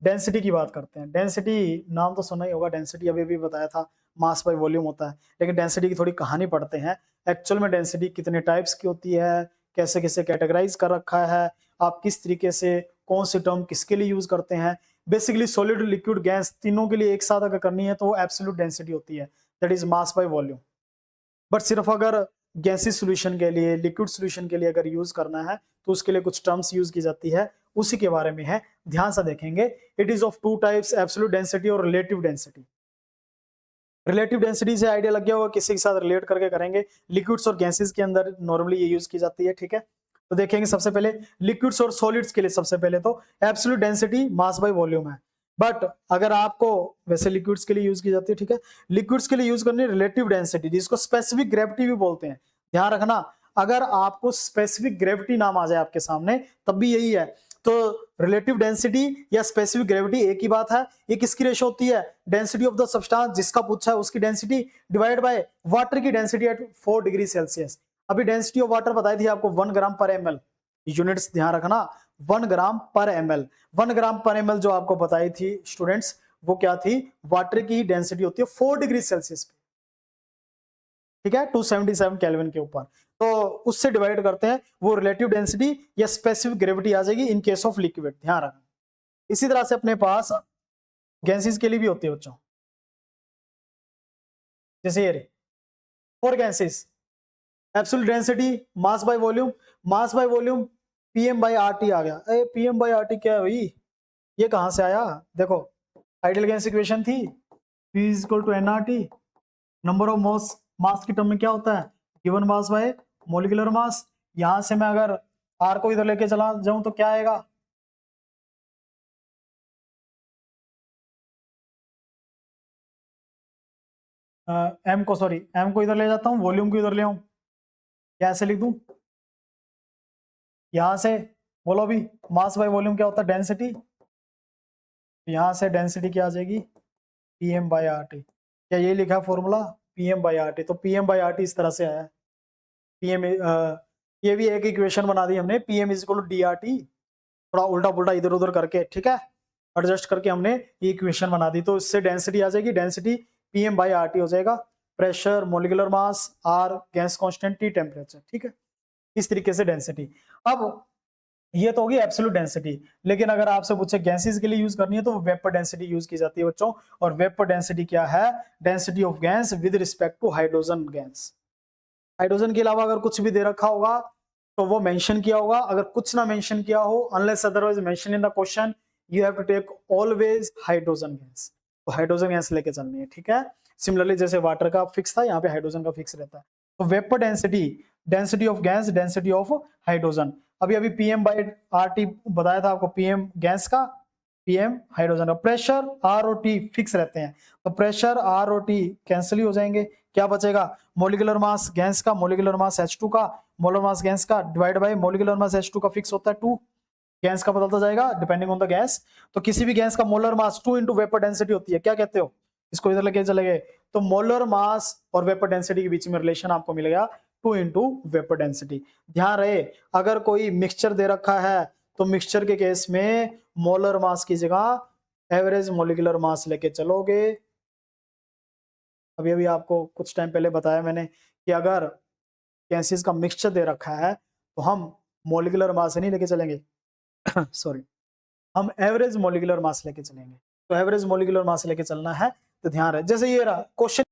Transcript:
Density की बात करते हैं। डेंसिटी नाम तो सुना ही होगा, डेंसिटी अभी भी बताया था, मास बाय वॉल्यूम होता है। लेकिन डेंसिटी की थोड़ी कहानी पढ़ते हैं। एक्चुअल में डेंसिटी कितने टाइप्स की होती है, कैसे कैसे कैटेगराइज कर रखा है, आप किस तरीके से कौन सी टर्म किसके लिए यूज करते हैं। बेसिकली सॉलिड, लिक्विड, गैस तीनों के लिए एक साथ अगर करनी है तो वो एब्सोल्यूट डेंसिटी होती है, that is mass by volume. But सिर्फ अगर गैसेस सॉल्यूशन के लिए, लिक्विड सॉल्यूशन के लिए अगर यूज करना है तो उसके लिए कुछ टर्म्स यूज की जाती है, उसी के बारे में है, ध्यान से देखेंगे। It is of two types, absolute density और रिलेटिव डेंसिटी। रिलेटिव डेंसिटी से आइडिया लग गया होगा, किसी के साथ रिलेट करके करेंगे। लिक्विड्स और गैसेस के अंदर नॉर्मली ये यूज की जाती है, ठीक है। तो देखेंगे सबसे पहले लिक्विड्स और सॉलिड्स के लिए। सबसे पहले तो absolute density mass by volume है, बट अगर आपको वैसे लिक्विड्स के लिए यूज की जाती है, ठीक है। लिक्विड्स के लिए यूज करनी है रिलेटिव डेंसिटी, जिसको स्पेसिफिक ग्रेविटी भी बोलते हैं। ध्यान रखना, अगर आपको स्पेसिफिक ग्रेविटी नाम आ जाए आपके सामने तब भी यही है। तो रिलेटिव डेंसिटी या स्पेसिफिक ग्रेविटी एक ही बात है। ये किसकी रेशो होती है? डेंसिटी ऑफ द सब्सटेंस, जिसका पूछा है उसकी डेंसिटी डिवाइड बाय वाटर की डेंसिटी एट 4 डिग्री सेल्सियस। अभी डेंसिटी ऑफ वाटर बताई थी आपको 1 ग्राम पर ml। यूनिट्स ध्यान रखना, 1 ग्राम पर ml। 1 ग्राम पर ml जो आपको बताई थी स्टूडेंट्स, वो क्या थी? वाटर की डेंसिटी होती है 4 डिग्री सेल्सियस पे, ठीक है, 277 केल्विन के ऊपर। तो उससे डिवाइड करते हैं, वो रिलेटिव डेंसिटी या स्पेसिफिक ग्रेविटी आ जाएगी इन केस ऑफ लिक्विड, ध्यान रखना। इसी तरह से अपने पास गैसेस के लिए भी होती है बच्चों, जैसे ये for gases absolute density mass by volume. Mass by volume PM by RT आ गया। ए पीएम बाय आरटी क्या है भाई? ये कहां से आया? देखो, आइडियल गैस इक्वेशन थी, P is equal to nRT। Number of mass, mass की टर्म में क्या होता है? Given mass by molecular mass. यहां से मैं अगर R को इधर लेके चला जाऊं तो क्या आएगा? एम को, सॉरी, एम को इधर ले जाता हूं, वॉल्यूम को इधर ले आऊं, कैसे लिख दूं? यहां से बोलो भी, मास बाय वॉल्यूम क्या होता है? डेंसिटी। यहां से डेंसिटी क्या आ जाएगी? PM by R T. क्या ये लिखा है formula? PM by R T. तो पीएम बाय आर टी इस तरह से आया है। पीएम, ये भी एक इक्वेशन बना दी हमने, PM is equal to D R T. थोड़ा उल्टा पुल्टा इधर उधर करके, ठीक है, एडजस्ट करके हमने ये इक्वेशन बना दी। तो इससे डेंसिटी आ जाएगी, density PM by R T हो जाएगा। Pressure, molecular mass, R gas constant, T temperature, ठीक है। इस तरीके से डेंसिटी। अब ये तो होगी एब्सोल्यूट डेंसिटी। लेकिन अगर आपसे पूछे गैसेस के लिए यूज करनी है तो वेपर डेंसिटी यूज की जाती है बच्चों। और वेपर डेंसिटी क्या है? Density of gas with respect to hydrogen gas. Hydrogen के अलावा अगर कुछ भी दे रखा होगा तो वो मेंशन किया होगा। अगर कुछ ना मेंशन किया हो, unless otherwise mention in the question, you have to take always hydrogen gas. तो हाइड्रोजन गैस लेके चलनी है, ठीक है। सिमिलरली जैसे वाटर का फिक्स था, यहाँ पे हाइड्रोजन का फिक्स रहता है। तो vapour density, density of gas, density of hydrogen. अभी अभी पीएम बाई आर टी बताया था आपको, पीएम गैस का, पीएम हाइड्रोजन का। प्रेशर आर और टी फिक्स रहते हैं, तो प्रेशर आर और टी कैंसिल ही हो जाएंगे। क्या बचेगा? मोलिकुलर मास गैस का, मोलिकुलर मास H2 का, मोलर मास गैस का divide by molecular mass H2 का फिक्स होता है 2। गैस का बदलता जाएगा डिपेंडिंग ऑन द गैस। तो किसी भी गैस का molar mass 2 into vapour density होती है। क्या कहते हो? इसको इधर लेके चले गए तो मोलर मास और वेपर डेंसिटी के बीच में रिलेशन आपको मिलेगा 2 इंटू वेपर डेंसिटी। ध्यान रहे, अगर कोई मिक्सचर दे रखा है तो मिक्सचर के केस में मोलर मास की जगह एवरेज मोलिकुलर मास लेके चलोगे। अभी अभी आपको कुछ टाइम पहले बताया मैंने कि अगर गैसेस का मिक्सचर दे रखा है तो हम मोलिकुलर मास नहीं लेके चलेंगे सॉरी, हम एवरेज मोलिकुलर मास लेके चलेंगे। तो एवरेज मोलिकुलर मास लेके चलना है, तो ध्यान रहे। जैसे ये रहा क्वेश्चन